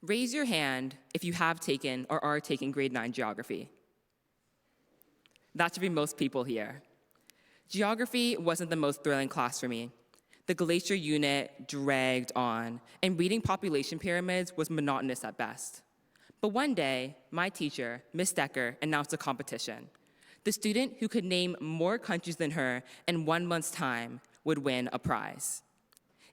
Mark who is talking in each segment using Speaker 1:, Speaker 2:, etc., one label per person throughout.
Speaker 1: Raise your hand if you have taken or are taking grade 9 geography. That should be most people here. Geography wasn't the most thrilling class for me. The glacier unit dragged on, and reading population pyramids was monotonous at best. But one day, my teacher, Miss Decker, announced a competition. The student who could name more countries than her in 1 month's time would win a prize.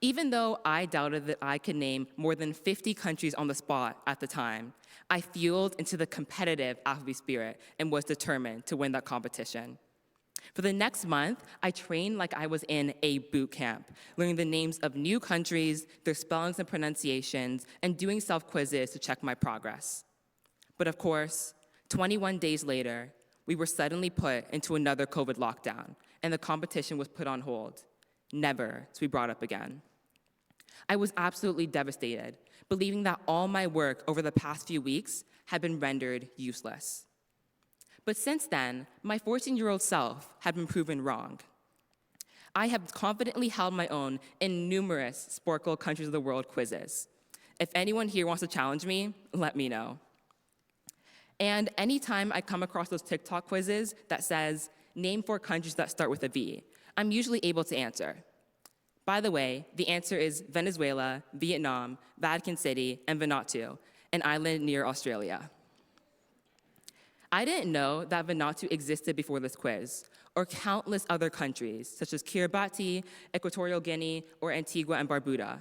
Speaker 1: Even though I doubted that I could name more than 50 countries on the spot at the time, I fueled into the competitive Appleby spirit and was determined to win that competition. For the next month, I trained like I was in a boot camp, learning the names of new countries, their spellings and pronunciations, and doing self-quizzes to check my progress. But of course, 21 days later, we were suddenly put into another COVID lockdown, and the competition was put on hold, never to be brought up again. I was absolutely devastated, believing that all my work over the past few weeks had been rendered useless. But since then, my 14-year-old self had been proven wrong. I have confidently held my own in numerous Sporkle Countries of the World quizzes. If anyone here wants to challenge me, let me know. And anytime I come across those TikTok quizzes that says, name 4 countries that start with a V, I'm usually able to answer. By the way, the answer is Venezuela, Vietnam, Vatican City, and Vanuatu, an island near Australia. I didn't know that Vanuatu existed before this quiz, or countless other countries, such as Kiribati, Equatorial Guinea, or Antigua and Barbuda.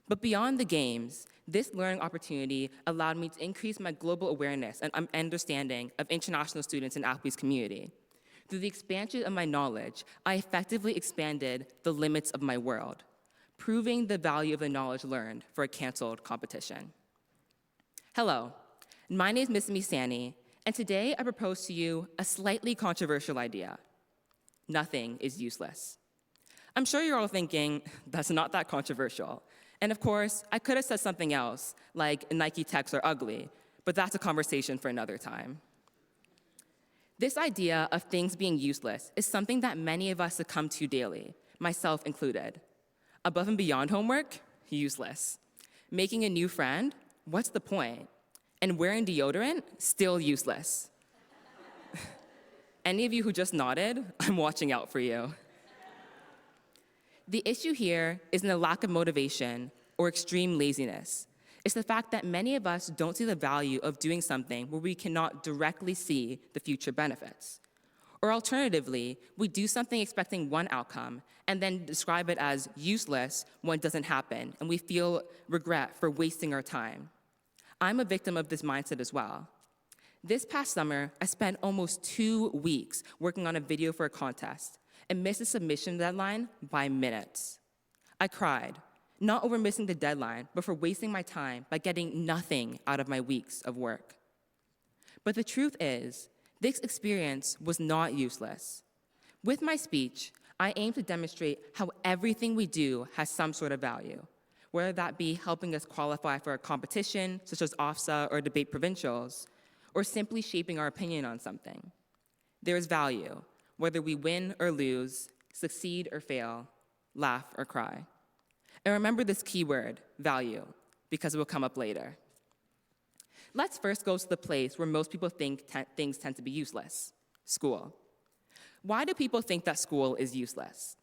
Speaker 1: But beyond the games, this learning opportunity allowed me to increase my global awareness and understanding of international students in Applebee's community. Through the expansion of my knowledge, I effectively expanded the limits of my world, proving the value of the knowledge learned for a canceled competition. Hello, my name is Misimi Sanni, and today I propose to you a slightly controversial idea. Nothing is useless. I'm sure you're all thinking, that's not that controversial. And of course, I could have said something else, like Nike techs are ugly, but that's a conversation for another time. This idea of things being useless is something that many of us succumb to daily, myself included. Above and beyond homework? Useless. Making a new friend? What's the point? And wearing deodorant? Still useless. Any of you who just nodded, I'm watching out for you. The issue here isn't a lack of motivation or extreme laziness. It's the fact that many of us don't see the value of doing something where we cannot directly see the future benefits. Or alternatively, we do something expecting one outcome and then describe it as useless when it doesn't happen, and we feel regret for wasting our time. I'm a victim of this mindset as well. This past summer, I spent almost 2 weeks working on a video for a contest and missed the submission deadline by minutes. I cried, not over missing the deadline, but for wasting my time by getting nothing out of my weeks of work. But the truth is, this experience was not useless. With my speech, I aim to demonstrate how everything we do has some sort of value, whether that be helping us qualify for a competition, such as OFSA or debate provincials, or simply shaping our opinion on something. There is value, whether we win or lose, succeed or fail, laugh or cry. And remember this key word, value, because it will come up later. Let's first go to the place where most people think things tend to be useless, school. Why do people think that school is useless?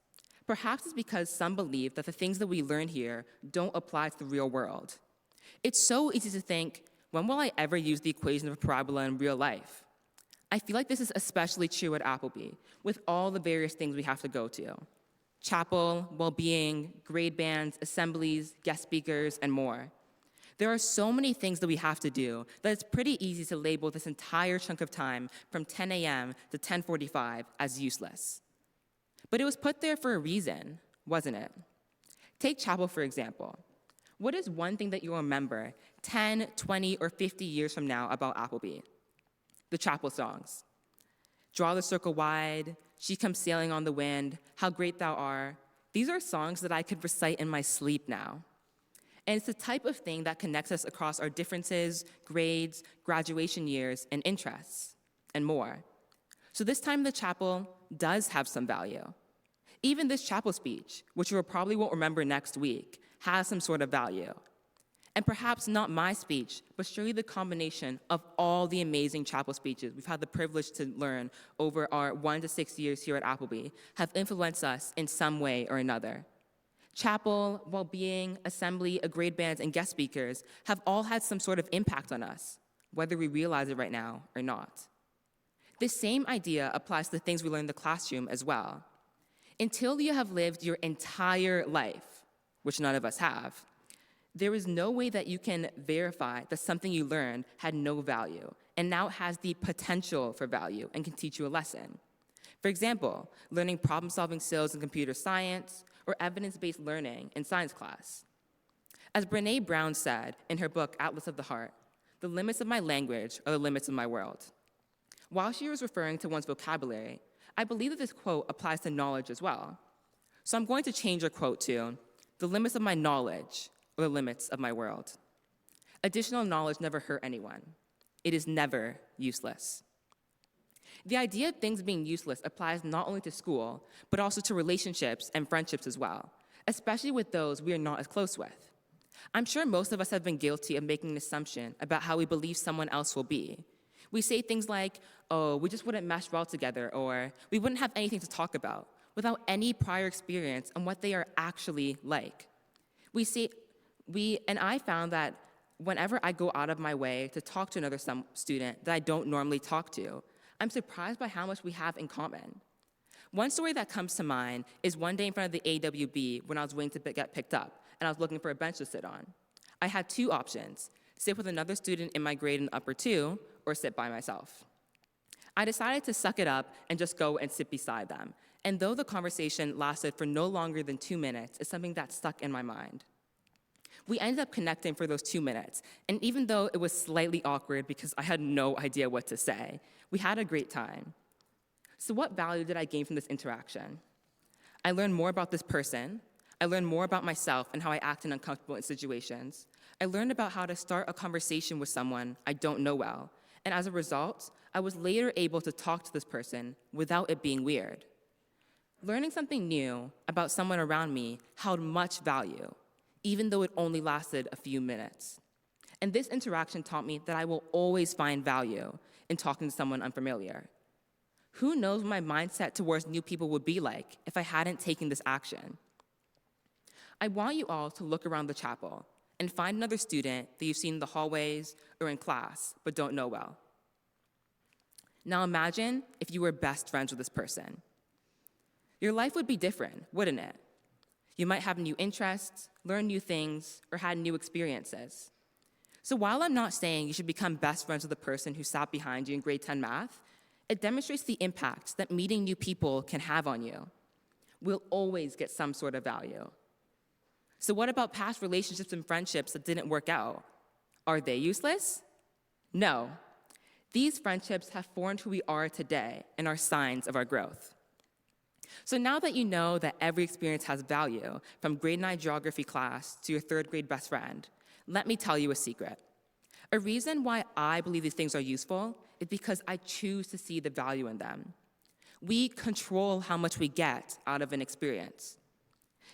Speaker 1: Perhaps it's because some believe that the things that we learn here don't apply to the real world. It's so easy to think, when will I ever use the equation of a parabola in real life? I feel like this is especially true at Appleby, with all the various things we have to go to. Chapel, well-being, grade bands, assemblies, guest speakers, and more. There are so many things that we have to do that it's pretty easy to label this entire chunk of time from 10 a.m. to 10:45 as useless. But it was put there for a reason, wasn't it? Take chapel, for example. What is one thing that you'll remember 10, 20, or 50 years from now about Appleby? The chapel songs. Draw the circle wide, She comes sailing on the wind, How great thou art. These are songs that I could recite in my sleep now. And it's the type of thing that connects us across our differences, grades, graduation years, and interests, and more. So this time in the chapel does have some value. Even this chapel speech, which you probably won't remember next week, has some sort of value. And perhaps not my speech, but surely the combination of all the amazing chapel speeches we've had the privilege to learn over our 1 to 6 years here at Appleby have influenced us in some way or another. Chapel, well-being, assembly, a grade bands, and guest speakers have all had some sort of impact on us, whether we realize it right now or not. This same idea applies to the things we learn in the classroom as well. Until you have lived your entire life, which none of us have, there is no way that you can verify that something you learned had no value and now has the potential for value and can teach you a lesson. For example, learning problem-solving skills in computer science or evidence-based learning in science class. As Brené Brown said in her book, Atlas of the Heart, the limits of my language are the limits of my world. While she was referring to one's vocabulary, I believe that this quote applies to knowledge as well. So I'm going to change her quote to, the limits of my knowledge or the limits of my world. Additional knowledge never hurt anyone. It is never useless. The idea of things being useless applies not only to school, but also to relationships and friendships as well, especially with those we are not as close with. I'm sure most of us have been guilty of making an assumption about how we believe someone else will be. We say things like, oh, we just wouldn't mesh well together, or we wouldn't have anything to talk about, without any prior experience on what they are actually like. And I found that whenever I go out of my way to talk to another student that I don't normally talk to, I'm surprised by how much we have in common. One story that comes to mind is one day in front of the AWB when I was waiting to get picked up, and I was looking for a bench to sit on. I had two options: sit with another student in my grade in upper 2, or sit by myself. I decided to suck it up and just go and sit beside them. And though the conversation lasted for no longer than 2 minutes, it's something that stuck in my mind. We ended up connecting for those 2 minutes, and even though it was slightly awkward because I had no idea what to say, we had a great time. So what value did I gain from this interaction? I learned more about this person. I learned more about myself and how I act in uncomfortable situations. I learned about how to start a conversation with someone I don't know well, and as a result, I was later able to talk to this person without it being weird. Learning something new about someone around me held much value, even though it only lasted a few minutes. And this interaction taught me that I will always find value in talking to someone unfamiliar. Who knows what my mindset towards new people would be like if I hadn't taken this action? I want you all to look around the chapel and find another student that you've seen in the hallways or in class but don't know well. Now imagine if you were best friends with this person. Your life would be different, wouldn't it? You might have new interests, learn new things, or had new experiences. So while I'm not saying you should become best friends with the person who sat behind you in grade 10 math, it demonstrates the impact that meeting new people can have on you. We'll always get some sort of value. So what about past relationships and friendships that didn't work out? Are they useless? No. These friendships have formed who we are today and are signs of our growth. So now that you know that every experience has value, from grade 9 geography class to your 3rd grade best friend, let me tell you a secret. A reason why I believe these things are useful is because I choose to see the value in them. We control how much we get out of an experience.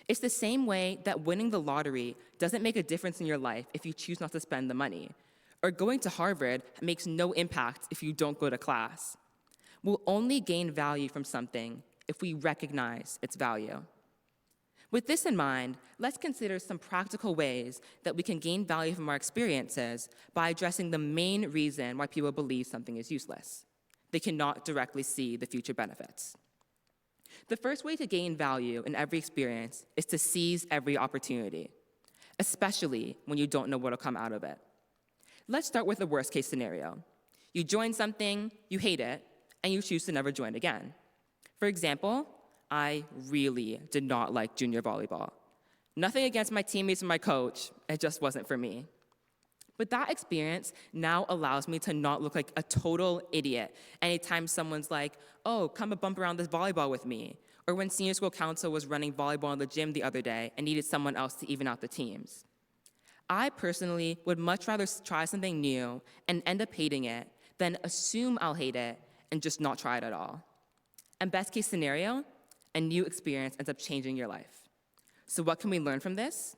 Speaker 1: It's the same way that winning the lottery doesn't make a difference in your life if you choose not to spend the money, or going to Harvard makes no impact if you don't go to class. We'll only gain value from something if we recognize its value. With this in mind, let's consider some practical ways that we can gain value from our experiences by addressing the main reason why people believe something is useless. They cannot directly see the future benefits. The first way to gain value in every experience is to seize every opportunity, especially when you don't know what will come out of it. Let's start with the worst case scenario. You join something, you hate it, and you choose to never join again. For example, I really did not like junior volleyball. Nothing against my teammates and my coach, it just wasn't for me. But that experience now allows me to not look like a total idiot anytime someone's like, oh, come and bump around this volleyball with me. Or when senior school council was running volleyball in the gym the other day and needed someone else to even out the teams. I personally would much rather try something new and end up hating it than assume I'll hate it and just not try it at all. And best case scenario, a new experience ends up changing your life. So what can we learn from this?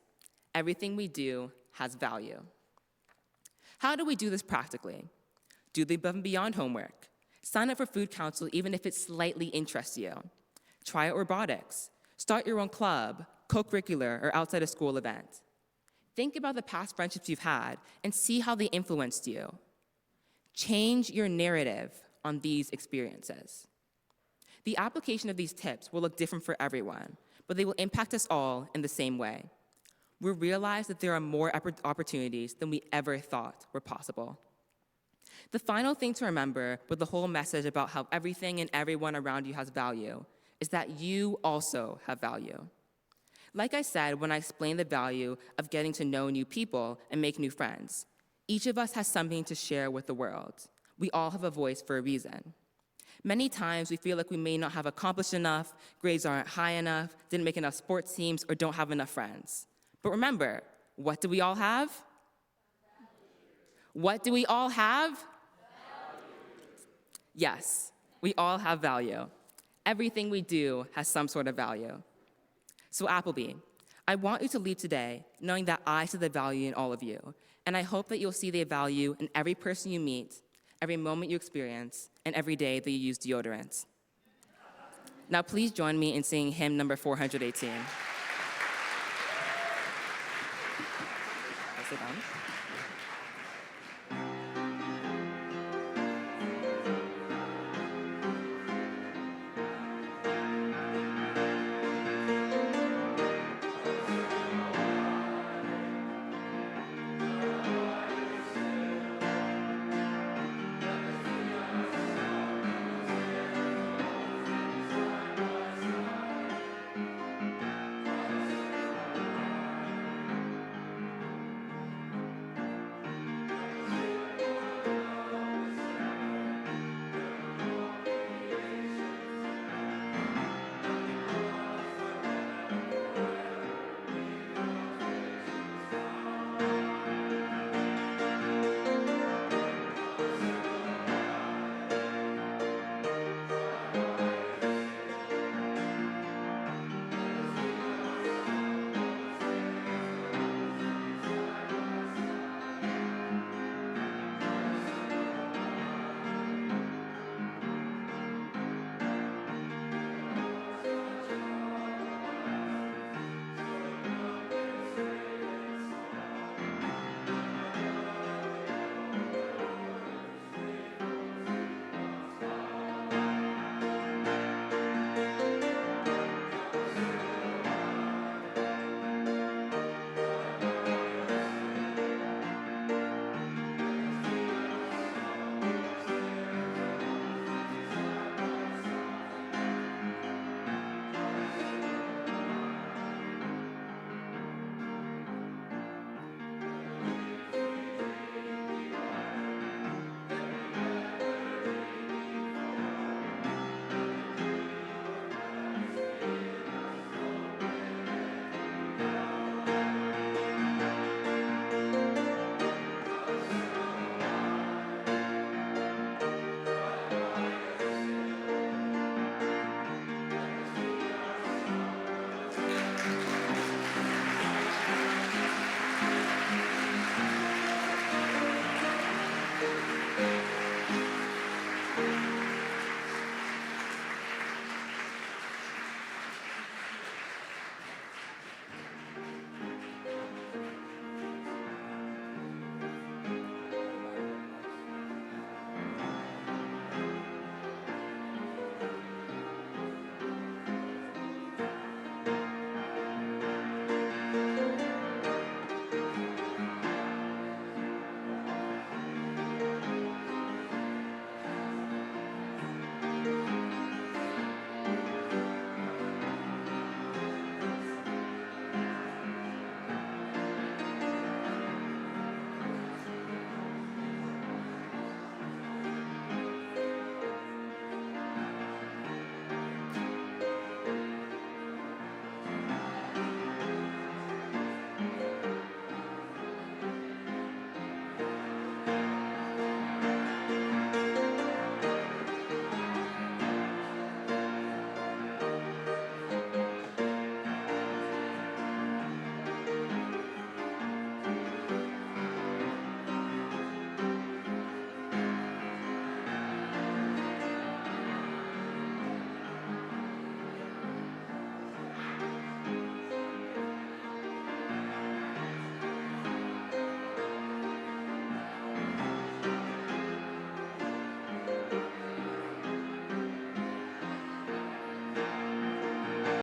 Speaker 1: Everything we do has value. How do we do this practically? Do the above and beyond homework. Sign up for food council even if it slightly interests you. Try out robotics. Start your own club, co-curricular, or outside of school event. Think about the past friendships you've had and see how they influenced you. Change your narrative on these experiences. The application of these tips will look different for everyone, but they will impact us all in the same way. We realize that there are more opportunities than we ever thought were possible. The final thing to remember with the whole message about how everything and everyone around you has value is that you also have value. Like I said when I explained the value of getting to know new people and make new friends, each of us has something to share with the world. We all have a voice for a reason. Many times we feel like we may not have accomplished enough, grades aren't high enough, didn't make enough sports teams, or don't have enough friends. But remember, what do we all have? What do we all have? Yes, we all have value. Everything we do has some sort of value. So Appleby, I want you to leave today knowing that I see the value in all of you, and I hope that you'll see the value in every person you meet, every moment you experience, and every day that you use deodorant. Now please join me in singing hymn number 418. Sit down.